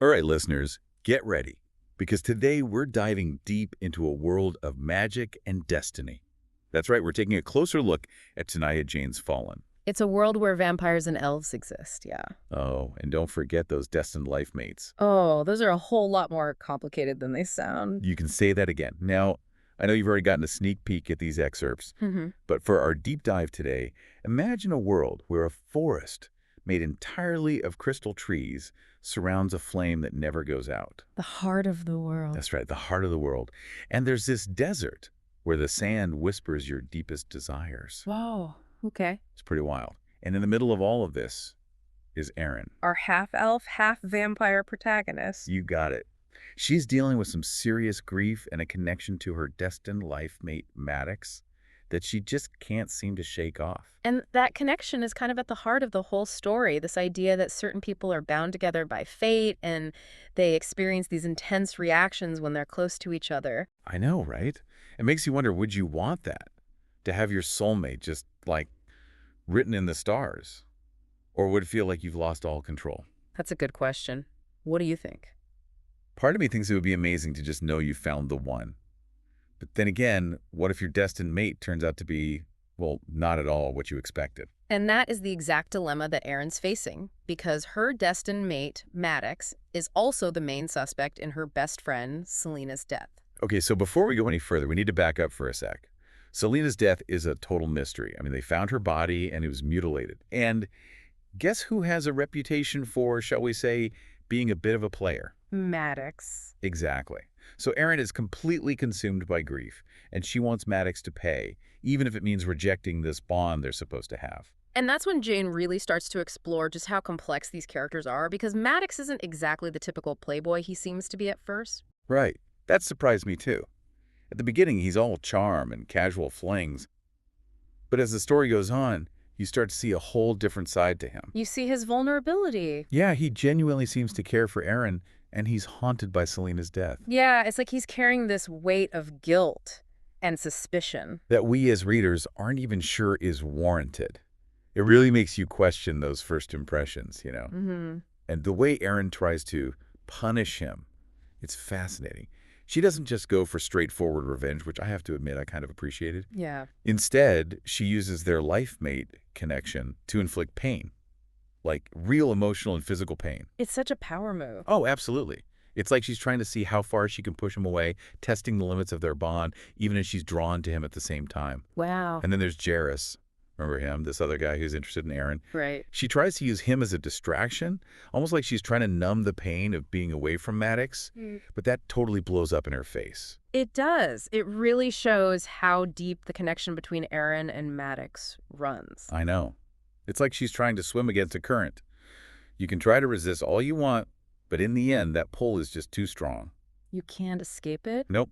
All right, listeners, get ready, because today we're diving deep into a world of magic and destiny. That's right, we're taking a closer look at Tenaya Jayne's Fallen. It's a world where vampires and elves exist, yeah. Oh, and don't forget those destined life mates. Oh, those are a whole lot more complicated than they sound. You can say that again. Now, I know you've already gotten a sneak peek at these excerpts, Hmm. but for our deep dive today, imagine a world where a forest made entirely of crystal trees surrounds a flame that never goes out. The heart of the world. That's right, the heart of the world. And there's this desert where the sand whispers your deepest desires. Whoa, okay. It's pretty wild. And in the middle of all of this is Erin. Our half-elf, half-vampire protagonist. You got it. She's dealing with some serious grief and a connection to her destined life mate, Maddox, that she just can't seem to shake off. And that connection is kind of at the heart of the whole story, this idea that certain people are bound together by fate and they experience these intense reactions when they're close to each other. I know, right? It makes you wonder, would you want that? To have your soulmate just, like, written in the stars? Or would it feel like you've lost all control? That's a good question. What do you think? Part of me thinks it would be amazing to just know you found the one. But then again, what if your destined mate turns out to be, well, not at all what you expected? And that is the exact dilemma that Erin's facing, because her destined mate, Maddox, is also the main suspect in her best friend, Selena's death. Okay, so before we go any further, we need to back up for a sec. Selena's death is a total mystery. I mean, they found her body and it was mutilated. And guess who has a reputation for, shall we say, being a bit of a player? Maddox. Exactly. So Erin is completely consumed by grief, and she wants Maddox to pay, even if it means rejecting this bond they're supposed to have. And that's when Jayne really starts to explore just how complex these characters are, because Maddox isn't exactly the typical playboy he seems to be at first. Right. That surprised me too. At the beginning, he's all charm and casual flings. But as the story goes on, you start to see a whole different side to him. You see his vulnerability. Yeah, he genuinely seems to care for Erin, and he's haunted by Selena's death. Yeah, it's like he's carrying this weight of guilt and suspicion. That we as readers aren't even sure is warranted. It really makes you question those first impressions, you know? Mm-hmm. And the way Erin tries to punish him, it's fascinating. She doesn't just go for straightforward revenge, which I have to admit I kind of appreciated. Yeah. Instead, she uses their life mate connection to inflict pain, like real emotional and physical pain. It's such a power move. Oh, absolutely. It's like she's trying to see how far she can push him away, testing the limits of their bond, even as she's drawn to him at the same time. Wow. And then there's Jarrus. Remember him, this other guy who's interested in Erin? Right. She tries to use him as a distraction, almost like she's trying to numb the pain of being away from Maddox, but that totally blows up in her face. It does. It really shows how deep the connection between Erin and Maddox runs. I know. It's like she's trying to swim against a current. You can try to resist all you want, but in the end, that pull is just too strong. You can't escape it? Nope.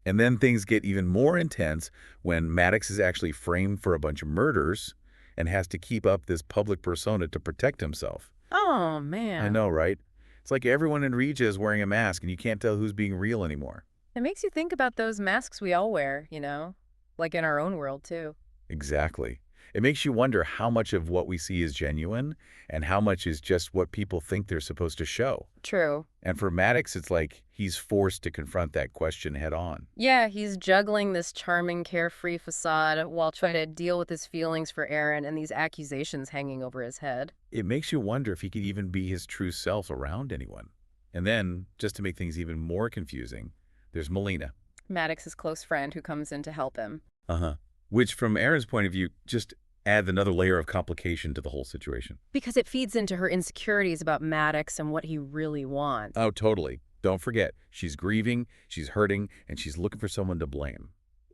And then things get even more intense when Maddox is actually framed for a bunch of murders and has to keep up this public persona to protect himself. Oh, man. I know, right? It's like everyone in Regia is wearing a mask and you can't tell who's being real anymore. It makes you think about those masks we all wear, you know? Like in our own world, too. Exactly. It makes you wonder how much of what we see is genuine and how much is just what people think they're supposed to show. True. And for Maddox, it's like he's forced to confront that question head on. Yeah, he's juggling this charming, carefree facade while trying to deal with his feelings for Erin and these accusations hanging over his head. It makes you wonder if he could even be his true self around anyone. And then, just to make things even more confusing, there's Melina. Maddox's close friend who comes in to help him. Which, from Erin's point of view, just add another layer of complication to the whole situation. Because it feeds into her insecurities about Maddox and what he really wants. Oh, totally. Don't forget, she's grieving, she's hurting, and she's looking for someone to blame.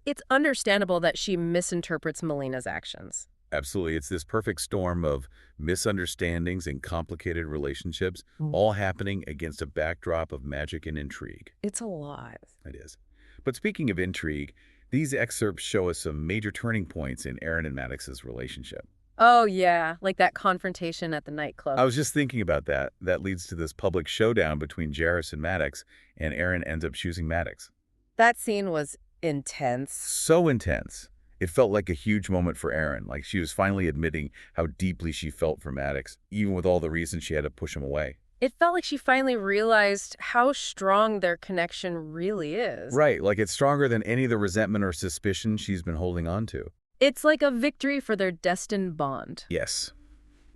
It's understandable that she misinterprets Melina's actions. Absolutely. It's this perfect storm of misunderstandings and complicated relationships, all happening against a backdrop of magic and intrigue. It's a lot. It is. But speaking of intrigue, these excerpts show us some major turning points in Erin and Maddox's relationship. Oh, yeah, like that confrontation at the nightclub. I was just thinking about that. That leads to this public showdown between Jarrus and Maddox, and Erin ends up choosing Maddox. That scene was intense. So intense. It felt like a huge moment for Erin, like she was finally admitting how deeply she felt for Maddox, even with all the reasons she had to push him away. It felt like she finally realized how strong their connection really is. Right, like it's stronger than any of the resentment or suspicion she's been holding on to. It's like a victory for their destined bond. Yes.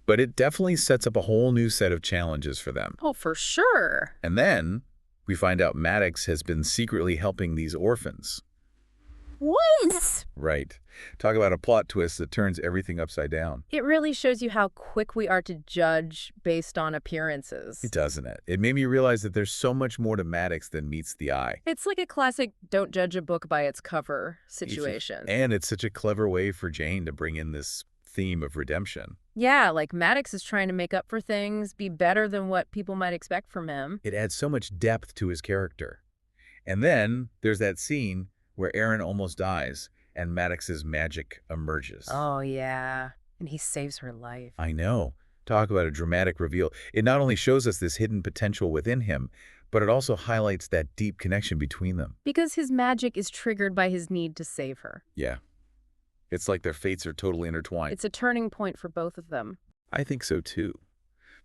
But it definitely sets up a whole new set of challenges for them. Oh, for sure. And then we find out Maddox has been secretly helping these orphans. What? Right. Talk about a plot twist that turns everything upside down. It really shows you how quick we are to judge based on appearances. It doesn't it? It made me realize that there's so much more to Maddox than meets the eye. It's like a classic don't judge a book by its cover situation. And it's such a clever way for Jayne to bring in this theme of redemption. Yeah, like Maddox is trying to make up for things, be better than what people might expect from him. It adds so much depth to his character. And then there's that scene where Aaron almost dies and Maddox's magic emerges. Oh, yeah. And he saves her life. I know. Talk about a dramatic reveal. It not only shows us this hidden potential within him, but it also highlights that deep connection between them. Because his magic is triggered by his need to save her. Yeah. It's like their fates are totally intertwined. It's a turning point for both of them. I think so too.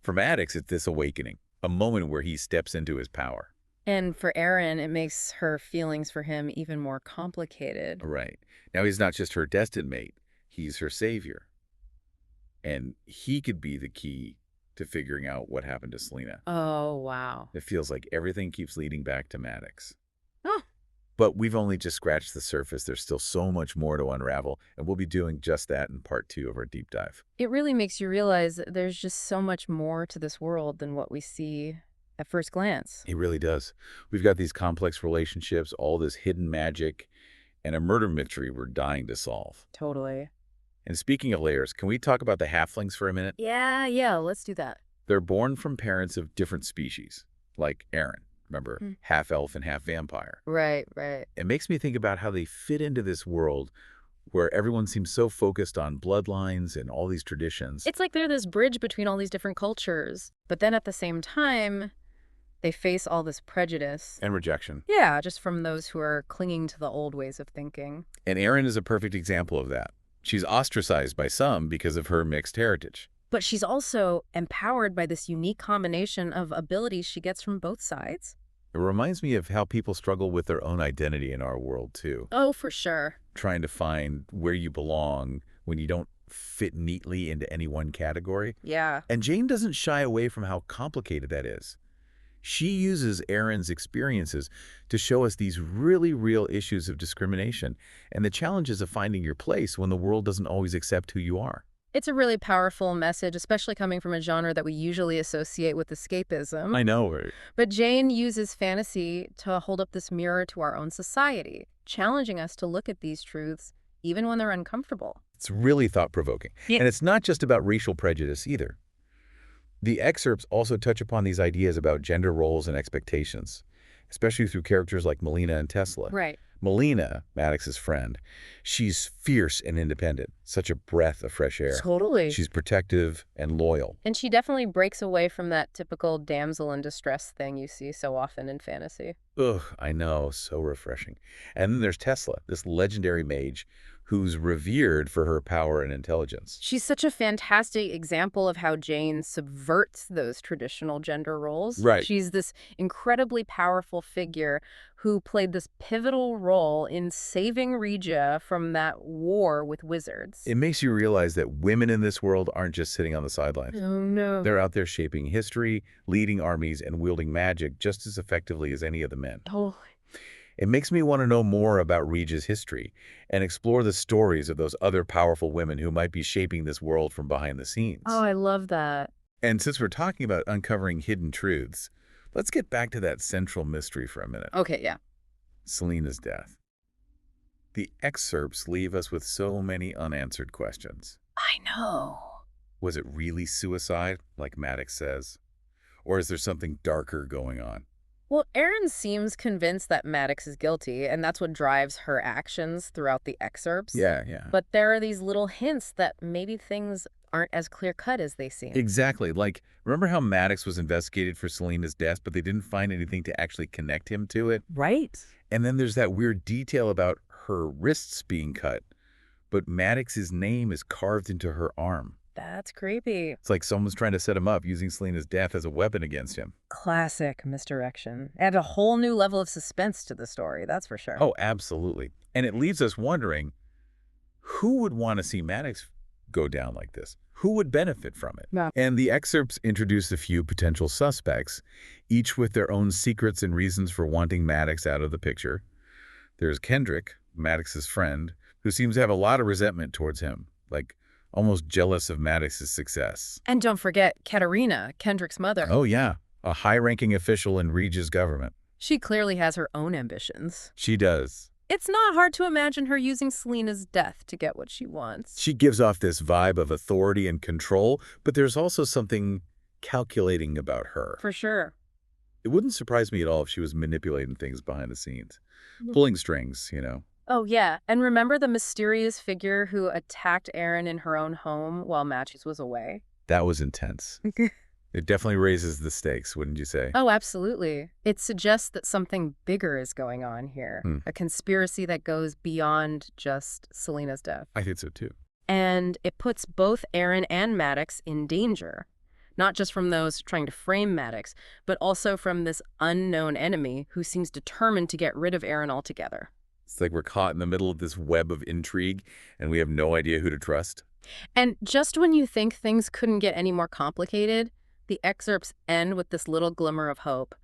For Maddox, it's this awakening, a moment where he steps into his power. And for Erin, it makes her feelings for him even more complicated. Right. Now he's not just her destined mate, he's her savior. And he could be the key to figuring out what happened to Selena. Oh, wow. It feels like everything keeps leading back to Maddox. Oh. But we've only just scratched the surface. There's still so much more to unravel, and we'll be doing just that in part 2 of our deep dive. It really makes you realize that there's just so much more to this world than what we see at first glance. It really does. We've got these complex relationships, all this hidden magic, and a murder mystery we're dying to solve. Totally. And speaking of layers, can we talk about the halflings for a minute? Yeah, let's do that. They're born from parents of different species, like Aaron, remember, half elf and half vampire. Right. It makes me think about how they fit into this world where everyone seems so focused on bloodlines and all these traditions. It's like they're this bridge between all these different cultures. But then at the same time, they face all this prejudice. And rejection. Yeah, just from those who are clinging to the old ways of thinking. And Aaron is a perfect example of that. She's ostracized by some because of her mixed heritage. But she's also empowered by this unique combination of abilities she gets from both sides. It reminds me of how people struggle with their own identity in our world, too. Oh, for sure. Trying to find where you belong when you don't fit neatly into any one category. Yeah. And Jayne doesn't shy away from how complicated that is. She uses Aaron's experiences to show us these really real issues of discrimination and the challenges of finding your place when the world doesn't always accept who you are. It's a really powerful message, especially coming from a genre that we usually associate with escapism. I know, right? But Jayne uses fantasy to hold up this mirror to our own society, challenging us to look at these truths even when they're uncomfortable. It's really thought-provoking. Yeah. And it's not just about racial prejudice either. The excerpts also touch upon these ideas about gender roles and expectations, especially through characters like Melina and Tesla. Right. Melina, Maddox's friend, she's fierce and independent, such a breath of fresh air. Totally. She's protective and loyal. And she definitely breaks away from that typical damsel in distress thing you see so often in fantasy. Ugh, I know, so refreshing. And then there's Tesla, this legendary mage who's revered for her power and intelligence. She's such a fantastic example of how Jayne subverts those traditional gender roles. Right. She's this incredibly powerful figure who played this pivotal role in saving Regia from that war with wizards. It makes you realize that women in this world aren't just sitting on the sidelines. Oh, no. They're out there shaping history, leading armies, and wielding magic just as effectively as any of the men. Totally. It makes me want to know more about Regia's history and explore the stories of those other powerful women who might be shaping this world from behind the scenes. Oh, I love that. And since we're talking about uncovering hidden truths, let's get back to that central mystery for a minute. Okay, yeah. Selena's death. The excerpts leave us with so many unanswered questions. I know. Was it really suicide, like Maddox says? Or is there something darker going on? Well, Erin seems convinced that Maddox is guilty, and that's what drives her actions throughout the excerpts. Yeah. But there are these little hints that maybe things aren't as clear-cut as they seem. Exactly. Like, remember how Maddox was investigated for Selena's death, but they didn't find anything to actually connect him to it? Right. And then there's that weird detail about her wrists being cut, but Maddox's name is carved into her arm. That's creepy. It's like someone's trying to set him up using Selena's death as a weapon against him. Classic misdirection. Add a whole new level of suspense to the story, that's for sure. Oh, absolutely. And it leaves us wondering, who would want to see Maddox go down like this? Who would benefit from it? Yeah. And the excerpts introduce a few potential suspects, each with their own secrets and reasons for wanting Maddox out of the picture. There's Kendrick, Maddox's friend, who seems to have a lot of resentment towards him, like almost jealous of Maddox's success. And don't forget Katerina, Kendrick's mother. Oh, yeah, a high-ranking official in Regia's government. She clearly has her own ambitions. She does. It's not hard to imagine her using Selena's death to get what she wants. She gives off this vibe of authority and control, but there's also something calculating about her. For sure. It wouldn't surprise me at all if she was manipulating things behind the scenes. Pulling strings, you know. Oh, yeah. And remember the mysterious figure who attacked Aaron in her own home while Matthews was away? That was intense. It definitely raises the stakes, wouldn't you say? Oh, absolutely. It suggests that something bigger is going on here. A conspiracy that goes beyond just Selena's death. I think so, too. And it puts both Aaron and Maddox in danger. Not just from those trying to frame Maddox, but also from this unknown enemy who seems determined to get rid of Aaron altogether. It's like we're caught in the middle of this web of intrigue, and we have no idea who to trust. And just when you think things couldn't get any more complicated, the excerpts end with this little glimmer of hope.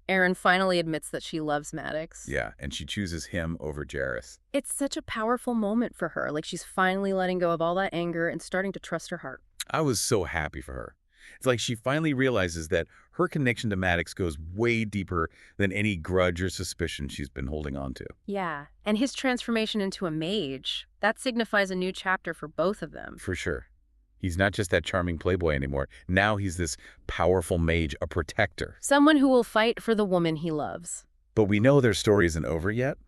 Aaron finally admits that she loves Maddox. Yeah, and she chooses him over Jarrus. It's such a powerful moment for her, like she's finally letting go of all that anger and starting to trust her heart. I was so happy for her. It's like she finally realizes that her connection to Maddox goes way deeper than any grudge or suspicion she's been holding on to. Yeah, and his transformation into a mage, that signifies a new chapter for both of them. For sure. He's not just that charming playboy anymore. Now he's this powerful mage, a protector. Someone who will fight for the woman he loves. But we know their story isn't over yet.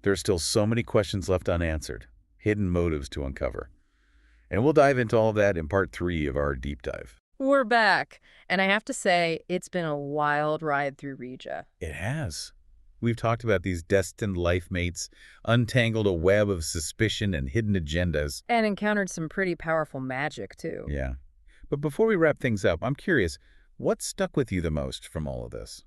There are still so many questions left unanswered, hidden motives to uncover. And we'll dive into all of that in part 3 of our deep dive. We're back, and I have to say, it's been a wild ride through Regia. It has. We've talked about these destined life mates, untangled a web of suspicion and hidden agendas. And encountered some pretty powerful magic, too. Yeah. But before we wrap things up, I'm curious, what stuck with you the most from all of this?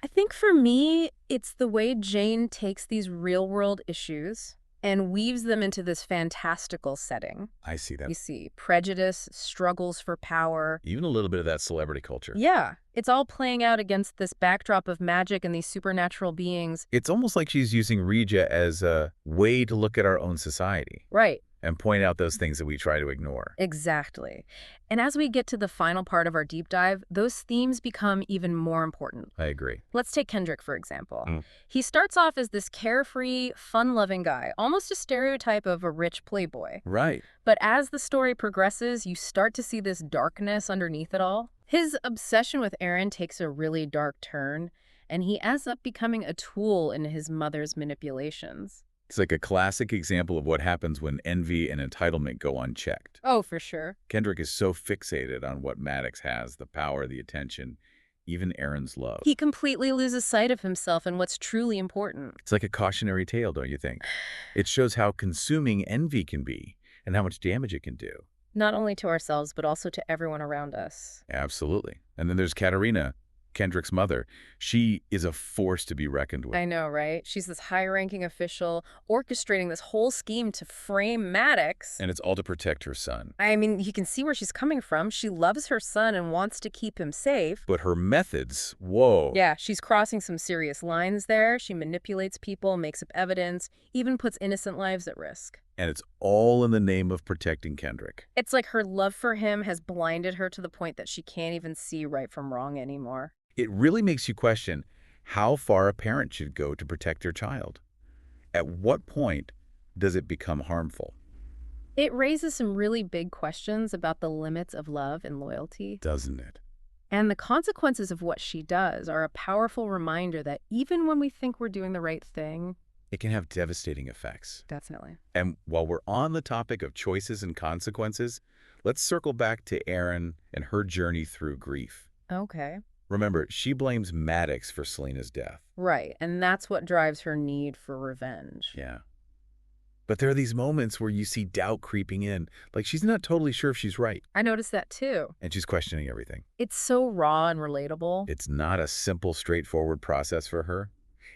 I think for me, it's the way Jayne takes these real-world issues and weaves them into this fantastical setting. I see that. You see prejudice, struggles for power. Even a little bit of that celebrity culture. Yeah, it's all playing out against this backdrop of magic and these supernatural beings. It's almost like she's using Regia as a way to look at our own society Right. and point out those things that we try to ignore. Exactly. And as we get to the final part of our deep dive, those themes become even more important. I agree. Let's take Kendrick, for example. He starts off as this carefree, fun-loving guy, almost a stereotype of a rich playboy. Right. But as the story progresses, you start to see this darkness underneath it all. His obsession with Aaron takes a really dark turn, and he ends up becoming a tool in his mother's manipulations. It's like a classic example of what happens when envy and entitlement go unchecked. Oh, for sure. Kendrick is so fixated on what Maddox has, the power, the attention, even Aaron's love. He completely loses sight of himself and what's truly important. It's like a cautionary tale, don't you think? It shows how consuming envy can be and how much damage it can do. Not only to ourselves, but also to everyone around us. Absolutely. And then there's Katerina, Kendrick's mother. She is a force to be reckoned with. I know, right? She's this high-ranking official orchestrating this whole scheme to frame Maddox. And it's all to protect her son. I mean, you can see where she's coming from. She loves her son and wants to keep him safe. But her methods, whoa. Yeah, she's crossing some serious lines there. She manipulates people, makes up evidence, even puts innocent lives at risk. And it's all in the name of protecting Kendrick. It's like her love for him has blinded her to the point that she can't even see right from wrong anymore. It really makes you question how far a parent should go to protect their child. At what point does it become harmful? It raises some really big questions about the limits of love and loyalty. Doesn't it? And the consequences of what she does are a powerful reminder that even when we think we're doing the right thing, It can have devastating effects. definitely. And while we're on the topic of choices and consequences, let's circle back to Erin and her journey through grief. Okay. Remember, she blames Maddox for Selena's death. Right, and that's what drives her need for revenge. Yeah. But there are these moments where you see doubt creeping in, like she's not totally sure if she's right, I noticed that too. and she's questioning everything. It's so raw and relatable. It's not a simple, straightforward process for her.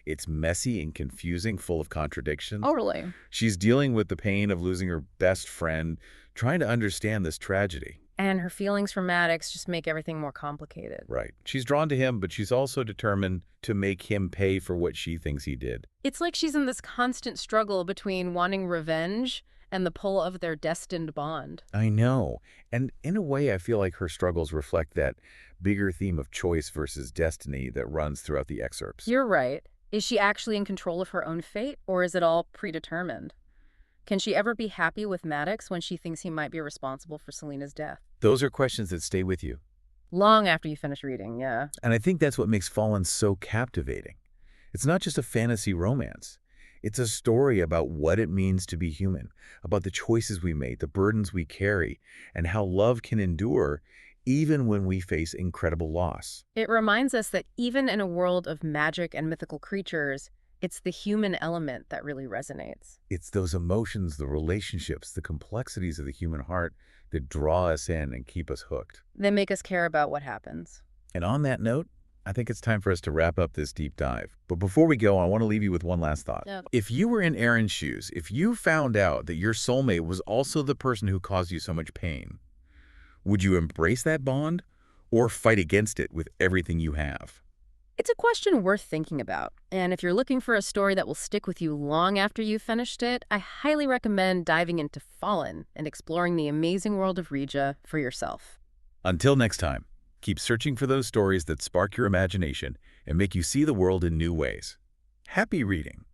It's messy and confusing, full of contradictions. Totally. She's dealing with the pain of losing her best friend, trying to understand this tragedy. And her feelings for Maddox just make everything more complicated. Right. She's drawn to him, but she's also determined to make him pay for what she thinks he did. It's like she's in this constant struggle between wanting revenge and the pull of their destined bond. I know. And in a way, I feel like her struggles reflect that bigger theme of choice versus destiny that runs throughout the excerpts. You're right. Is she actually in control of her own fate, or is it all predetermined? Can she ever be happy with Maddox when she thinks he might be responsible for Selena's death? Those are questions that stay with you. Long after you finish reading, yeah. And I think that's what makes Fallen so captivating. It's not just a fantasy romance. It's a story about what it means to be human, about the choices we make, the burdens we carry, and how love can endure even when we face incredible loss. It reminds us that even in a world of magic and mythical creatures, it's the human element that really resonates. It's those emotions, the relationships, the complexities of the human heart that draw us in and keep us hooked. They make us care about what happens. And on that note, I think it's time for us to wrap up this deep dive. But before we go, I want to leave you with one last thought. Yeah. If you were in Aaron's shoes, if you found out that your soulmate was also the person who caused you so much pain, would you embrace that bond or fight against it with everything you have? It's a question worth thinking about. And if you're looking for a story that will stick with you long after you've finished it, I highly recommend diving into Fallen and exploring the amazing world of Regia for yourself. Until next time, keep searching for those stories that spark your imagination and make you see the world in new ways. Happy reading!